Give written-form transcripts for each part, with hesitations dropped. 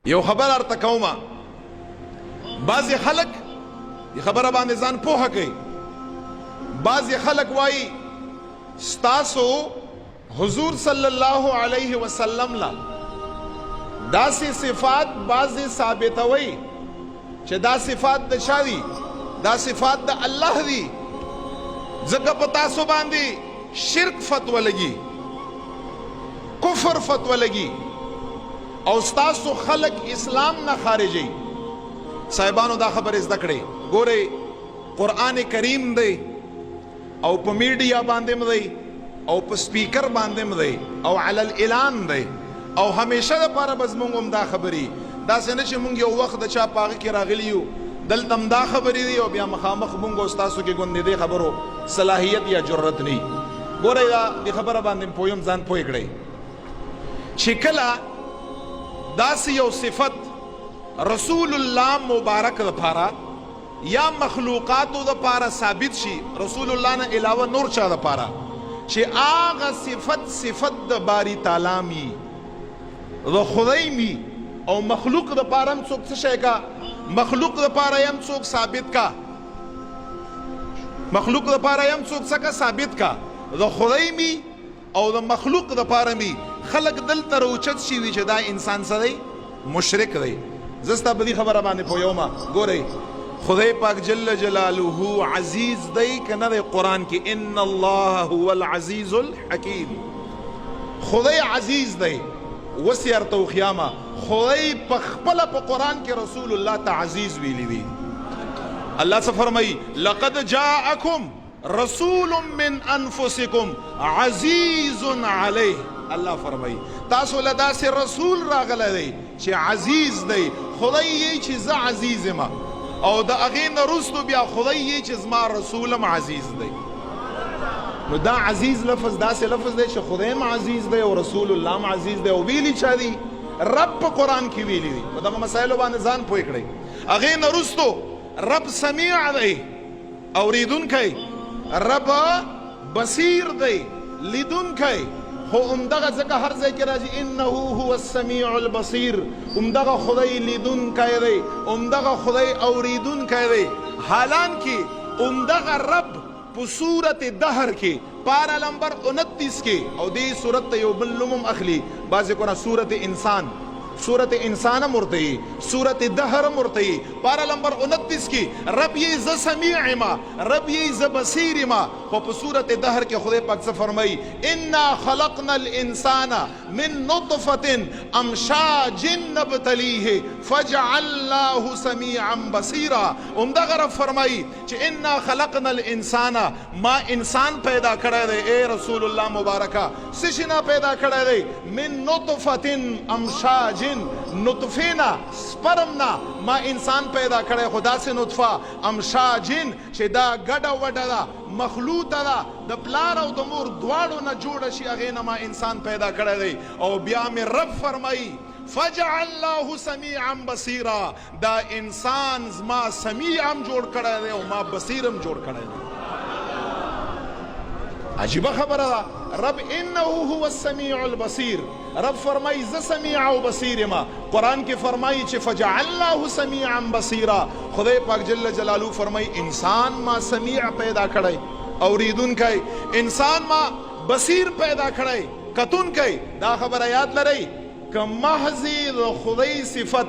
یو خبر ارته کومه بعضی خلک دی خبره باندې ځان پوهه کوي. بعضی خلک وایي ستاسو حضور صلی الله علیه وسلم لا داسې صفات بعضی ثابتوي چې دا صفات د چا دي؟ دا صفات د الله دي. ځکه په تاسو باندې شرک فتوه لګي، کفر فتوه لګي او ستاسو خلق اسلام نه خارجي. صاحبانو دا خبر زده کړئ. ګورئ قرآن کریم دی او په میډیا باندې م دی او په سپیکر باندې م دی او علی الاعلان دی او همیشه لپاره به زمونږ هم دا خبرې داسې نه چې مونږ یو وخت د چا په هغه کې راغلي یو دلته هم دا خبرې دي او بیا مخامخ مونږ او ستاسو کې ګوندې دې خبرو صلاحیت یا جرأت نه. ګورئ دا دې خبره باندې پویم ځان پوه کړئ چې کله داسې یو صفت رسول الله مبارک دپاره یا مخلوقاتو دپاره ثابت شي، رسول الله نه علاوه نور چا دپاره، چې هغه صفت د باری تعالی می د خدای می او مخلوق دپاره هم څوک څه شی کا، مخلوق دپاره هم څوک ثابت کا، مخلوق دپاره هم څوک څه کا ثابت کا، د خدای می او د مخلوق دپاره می خلق دلته راوچت شي وي چې دا انسان څه دی؟ مشرک دی. زه ستا په دې خبره باندې پوهیږم. ګورئ خدای پاک جل جلاله عزیز دی که نه دی؟ قرآن کې ان الله هو العزیز الحکیم. خدای عزیز دی. وس یې ورته وښیامه خدای په خپله په قرآن کې رسول الله ته عزیز ویلی دی. الله څه فرمایي؟ لقد جاءکم رسول من انفسکم عزیز علیه. الله فرمایي تاسو له داسې رسول راغلی دی چې عزیز دی. خدای یې چې زه عزیز یم او د هغې نه وروستو بیا خدای یې چې زما رسول هم عزیز دی. نو دا عزیز لفظ داسې لفظ دی چې خدای هم عزیز دی او رسول الله هم عزیز دی. او ویلي چا دی؟ رب په قرآن کې ویلي دي. په دغه مسایلو باندې ځان پوه کړئ. هغې نه وروستو رب سمیع دی، اورېدونکی، رب بصیر دی، لیدونکی. خو همدغه ځکه هر ځای کې راځي انه هو السمیع البصیر، همدغه خدای لیدونکی دی، همدغه خدای اورېدونکی دی. حالانکې همدغه رب په صورت دهر کې پارا نمبر 29 کې او دې صورت ته یو بل نوم هم اخلي بعضې کونه صورت انسان، صورت انسان هم ورته یي، صورت دهر هم ورته یي. پارا نمبر 29 کې رب یې زه سمیع یم، رب یې زه بصیر یم. خو په صورت دهر کې خدای پاک څه فرمایي؟ انا خلقنا الانسان من نطفة امشاج نبتلیه فجعلناه سمیعا بصیرا. همدغه رب فرمایي چې انا خلقنا الانسان، ما انسان پیدا کړی دی ای رسول الله مبارکه. څه شي نه پیدا کړی دی؟ من نطفة امشاج، نطفینا سپرمنا ما انسان پیدا کړی. خو داسې نطفه امشاجن چې دا ګډه وډه ده، مخلوطه ده، د پلار او د مور دواړو نه جوړه شي، هغې نه ما انسان پیدا کړی دی. او بیا مې رب فرمایي فجعلناه سمیعا بصیرا، دا انسان زما سمیع هم جوړ کړی دی او ما بصیر هم جوړ کړی دی. عجیبه خبره ده. رب انه هو السمیع البصیر، رب فرمایي زه سمیع او بصیر یم. قرآن کې فرمایي چې فجعلناه سمیعا بصیرا. خدای پاک جل جلاله فرمایي انسان ما سمیع پیدا کړی، اوریدونکی، انسان ما بصیر پیدا کړی، کتونکی. دا خبره یاد لرئ که محض د خدای صفت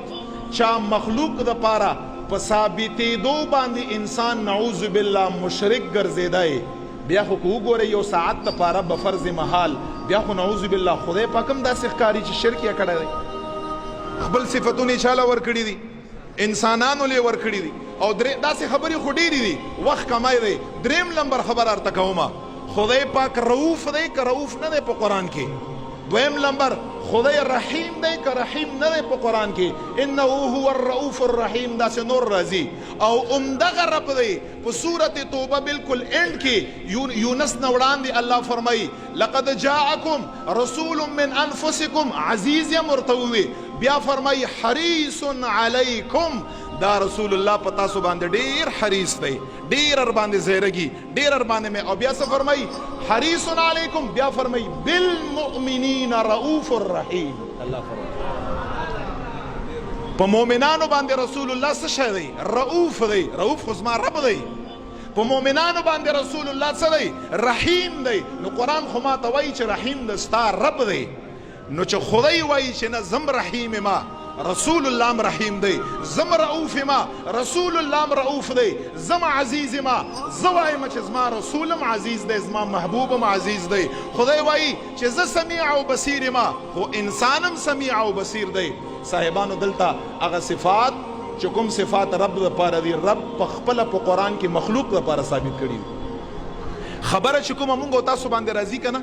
چا مخلوق دپاره په ثابتېدو باندې انسان نعوذ بالله مشرک ګرځېدی، بیا خو که وګورئ یو ساعت دپاره به فرض محال، بیا خو نعوذ بالله خدای پاک هم داسې ښکاري چې شرک یې کړی دی. خپل صفتونه یې چاله ورکړي دي، انسانانو له یې ورکړي دي. او داسې خبرې خو ډېرې دي، وخت کمی دی. دریم نمبر خبر ارته کومه، خدای پاک رؤوف دی که رؤوف نه دی په قرآن کې؟ دویم نمبر خدای رحیم دی که رحیم نه دی په قرآن کې؟ انه هو الرؤوف الرحیم داسې نور راځي. او عمدغه رب دی په صورت توبه بالکل اینډ کې یونس نه وړاندې الله فرمایي لقد جاءکم رسول من انفسکم، عزیز یم ورته ووي. بیا فرمایي حریص علیکم، دا رسول الله په تاسو باندې ډیر حریص دی، ډیر ور باندې زیرګي، ډیر ور باندې مې. او بیا څه فرمایي؟ حریص علیکم. بیا فرمایي بالمؤمنین رؤوف الرحیم. الله فرمایي په مؤمنانو باندې رسول الله څه شی دی؟ رؤوف دی. رؤوف خو زما رب دی. په مؤمنانو باندې رسول الله څه دی؟ رحیم دی. نو قرآن خو ما ته وایي چې رحیم د ستا رب دی. نو چې خدای وایي چې نه زم رحیم ما، رسول الله م رحیم دی، زم رؤوف ما، رسول الله م رؤوف دی، زم عزیز ما، زه وایم چې زما رسول م عزیز دی، زما محبوب م عزیز دی. خدای وایي چې زه سمیع او بصیر ما، خو انسانم سمیع او بصیر دی. صاحبانو دلته هغه صفات چې کوم صفات رب دپاره دي، رب په خپله په قرآن کې مخلوق دپاره ثابت کړي دي. خبره چې کومه مونږ او تاسو باندې راځي که نه،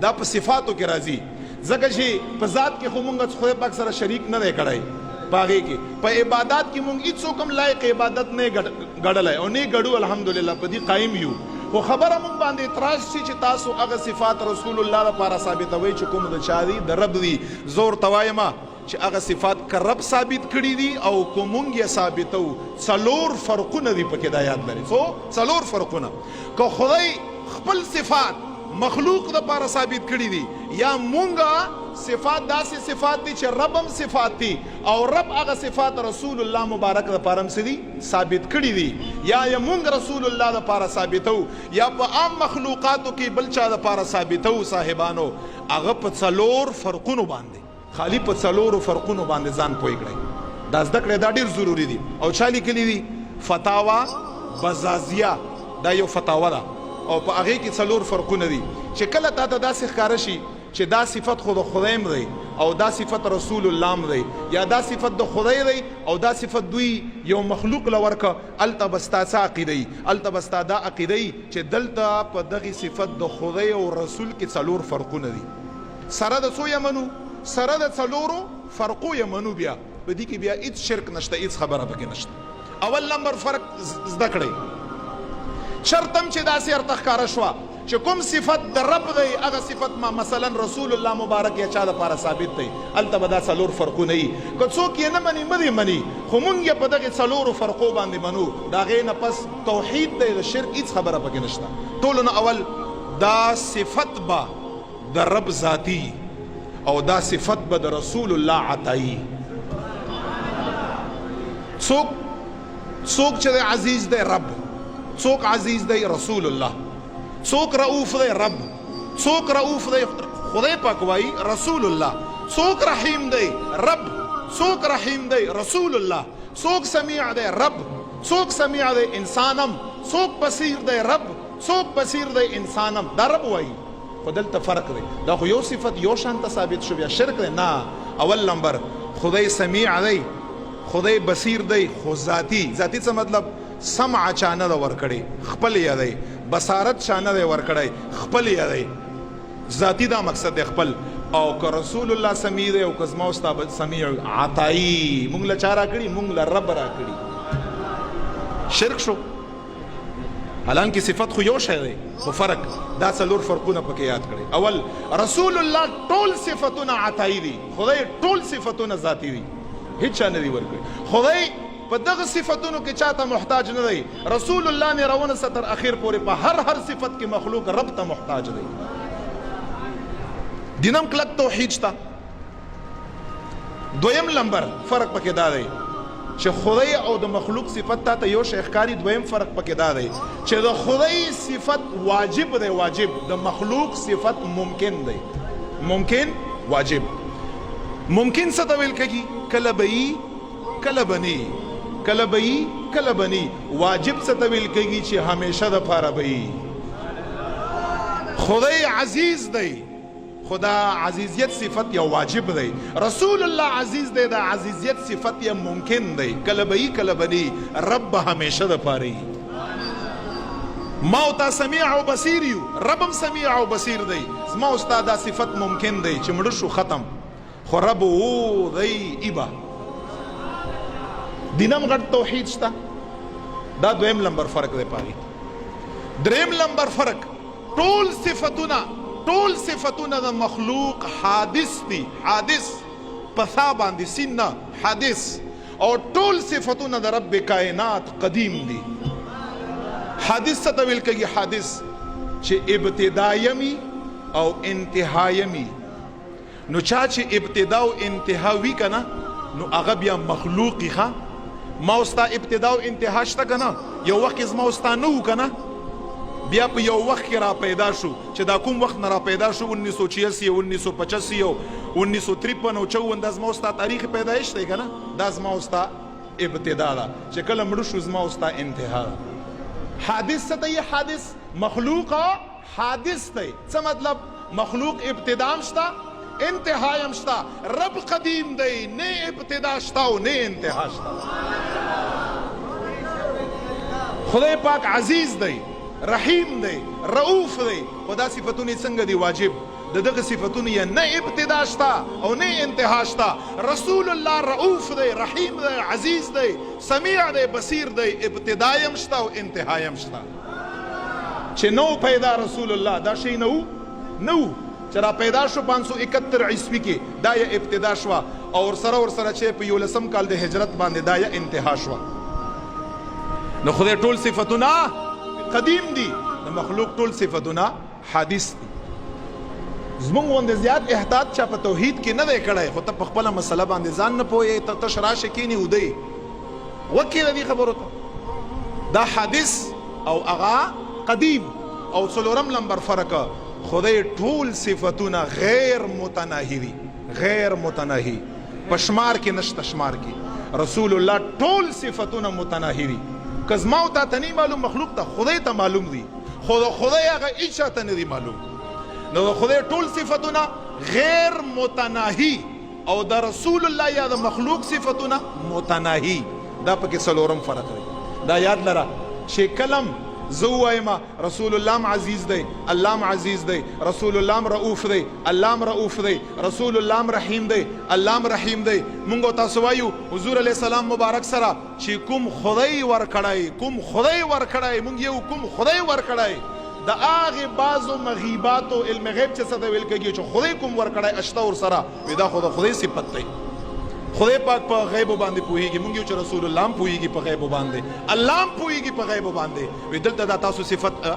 دا په صفاتو کې راځي. ځکه چې په ذات کې خو مونږ خدای پاک سره شریک نه دی کړی، په هغې کې په عبادات کې مونږ هېڅوک هم لایق عبادت نه ګډلی او نه ګډو. الحمدلله په دې قایم یو. خو خبره مونږ باندې اعتراض شي چې تاسو هغه صفات رسول الله لپاره ثابتوئ چې کوم د چا دي؟ د رب دي. زور ته وایمه چې هغه صفات که رب ثابت کړي دي او که مونږ یې ثابتو، څلور فرقونه دي پکې، دا یاد لري. څلور فرقونه. که خدای خپل صفات مخلوق دپاره ثابت کړي دي، یا مونږه صفات داسې صفات دي چې رب هم صفات دي او رب هغه صفات رسول الله مبارک دپاره هم څه دي؟ ثابت کړي دي. یا مونږ رسول الله دپاره ثابتو، یا په عام مخلوقاتو کې بل چا دپاره ثابتو. صاحبانو هغه په څلور فرقونو باندې، خالی په څلورو فرقونو باندې ځان پوه کړئ. دا زده کړئ، دا ډېر ضروري دي. او چا لیکلي دي؟ فتاوا بزازیه، دا یو فتاوا ده او په هغې کې څلور فرقونه دي. چې کله تا ته داسې ښکاره شي چې دا صفت خو د خدای م دی او دا صفت رسول الله م دی، یا دا صفت د خدای دی او دا صفت دوی یو مخلوق له ورکه، هلته به ستا څه عقیده وي؟ هلته به ستا دا عقیده وي چې دلته په دغې صفت د خدای او رسول کې څلور فرقونه دي. سره د څو یې منو؟ سره د څلورو فرقو یې منو. بیا په دې کې بیا هېڅ شرک نشته، هېڅ خبره پکې نشته. اول نمبر فرق زده کړئ. شرطم چې داسې ورته ښکاره شوه چې کوم صفت د رب دی، هغه صفت ما مثلا رسول الله مبارک یا چا دپاره ثابت دی، هلته به دا څلور فرقونه وي. که څوک یې نه مني مه دې مني، خو مونږ یې په دغې څلورو فرقو باندې منو. د هغې نه پس توحید دی، د شرک هېڅ خبره پکې نشته. ټولو نه اول دا صفت به د رب ذاتي او دا صفت به د رسول الله عطایي. څوک چې دی عزیز دی رب، څوک عزیز دی رسول الله، څوک رؤوف دی رب، څوک رؤوف دی خدای پاک وایي رسول الله، څوک رحیم دی رب، څوک رحیم دی رسول الله، څوک سمیع دی رب، څوک سمیع دی انسانم، څوک بصیر دی رب، څوک بصیر دی انسانم. دا رب وایي. خو دلته فرق دی. دا خو یو صفت یو شان ته ثابت شو، بیا شرک دی؟ نه. اول نمبر خدای سمیع دی، خدای بصیر دی، خو ذاتی. ذاتی څه مطلب؟ سمع چا نه ده ورکړی، خپل یې دی. بصارت چا نه دی ورکړی، خپل یې دی. ذاتی دا مقصد دی خپل. او که رسول الله سمیع دی او که زما ستا سمیع عطایي، مونږ له چا راکړي؟ مونږ له رب راکړي. شرک شو. حالانکه صفت خو یو شی دی، خو فرق. دا څلور فرقونه پکې یاد کړئ. اول رسول الله ټول صفتونه عطایي دي، خدای ټول صفتونه ذاتی دي، هیڅ چا نه دي ورکړي. خدای په دغه صفتونو کې چاته محتاج نه دی. رسول الله نه راونه تر اخر پورې په هر صفت کې مخلوق رب ته محتاج دی. دینم کلک توحید شته. دویم نمبر فرق پکې دا دی چې خدای او د مخلوق صفت ته یو شی ښکاري. دویم فرق پکې دا دی چې د خدای صفت واجب دی، واجب. د مخلوق صفت ممکن دی، ممکن واجب. ممکن څه ته ویل کېږي؟ کله به یي کله به نه، کله به یي کله به نه. واجب څه ته ویل کېږي؟ چې همیشه دپاره به یي. خدای عزیز دی، خدا عزیزیت صفت یا واجب دی. رسول الله عزیز دی، دا عزیزیت صفت یا ممکن دی. کله به یي کله به نه. رب به همیشه دپاره یي. ما او تا سمیع او بصیر یو، رب هم سمیع او بصیر دی. زما او ستا دا صفت ممکن دی چې مړه شو ختم، خو رب او دی ایبه. دینم غټ توحید شته. دا دویم نمبر فرق دی پاغي. دریم نمبر فرق ټول صفتونه د مخلوق حادث دي. حادث پثا باندې سین نه، حادث. او ټول صفتونه د رب کائنات قدیم دي. حادث څه ته ویل کېږي؟ حادث چې ابتدایمي او انتهایمي. نو چا چې ابتدا او انتها وي که نه، نو هغه بیا مخلوقی ښه ما او ستا ابتدا او انتها شته که نه یو وخت زما او ستا نه و که نه بیا په یو وخت کې را پیدا شو چې دا کوم وخت نه را پیدا شو 1986 1985 او 1953 او 54 دا زما او ستا تاریخ پیدایش دی که نه دا زما او ستا ابتدا ده چې کله مړه شو زما او ستا انتها ده حادث څه ته حادث مخلوق حادث دی څه مطلب مخلوق ابتدا هم شته انتها هم شته رب قدیم دی نه ابتدا شته او نه انتها شته خدای پاک عزیز دی رحیم دی رؤوف دی خدا صفتونه څنګه دی واجب دغه صفتونه یې نه ابتدا شته او نه انتها شته رسول الله رؤوف دی رحیم دی عزیز دی سمیع دی بصیر دی ابتدا هم شته او انتها هم شته چې نو پیدا رسول الله دا شی نو چې را پیدا شو 571 عیسوي کې دا یې ابتدا شوه او ورسره چې په 11 کال د هجرت باندې دا یې انتها شوه نو خدای ټول صفتونه قدیم دي د مخلوق ټول صفتونه حادث دي زمونږ غوندې زیات احتیاط چا په توحید کې نه دی کړی خو ته په خپله مسله باندې ځان نه پوهې ته تش راشه کښېنې ودی وکې د دې خبرو ته دا حادث او هغه قدیم او څلورم نمبر فرق خدای ټول صفتونه غیر متناهي دي غیر متناهي په شمار کې نشته شمار کې رسول الله ټول صفتونه متناهي دي که زما او تا ته نه معلوم مخلوق ته خدای ته معلوم دي خدای هغه هیچ چاته نه دي معلوم نو خدای ټول صفتونه غیر متناهي او د رسول الله یا د مخلوق صفتونه متناهي دا پکې څلورم فرق دی دا یاد لره چې کلم زه وایم رسول الله عزیز دی الله عزیز دی رسول الله رؤوف دی الله رؤوف دی رسول الله رحیم دی الله رحیم دی مونږ تاسو وایو حضور علیه السلام مبارک سره چې کوم خدای ورکړای مونږ یو کوم خدای ورکړای د هغه بعضو مغیباتو علم غیب چې څه ته ویل کېږي چې خدای کوم ورکړای اشته ورسره وي دا خو د خدای صفت دی خدای پاک په غیب باندې پوهیږي مونږ یو چې رسول الله هم پوهیږي په غیب باندې الله هم پوهیږي په غیب باندې وی دلته دا تاسو صفت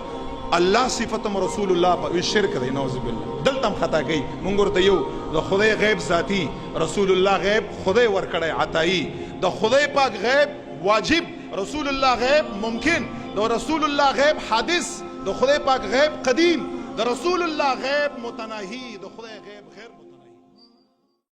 الله صفت رسول الله په شرک دی نعوذ بالله دلته هم خطا کوي مونږ ورته یو د خدای غیب ذاتی رسول الله غیب خدای ورکړی عطایی د خدای پاک غیب واجب رسول الله غیب ممکن د رسول الله غیب حادث د خدای پاک غیب قدیم د رسول الله غیب متناهی د خدای غیب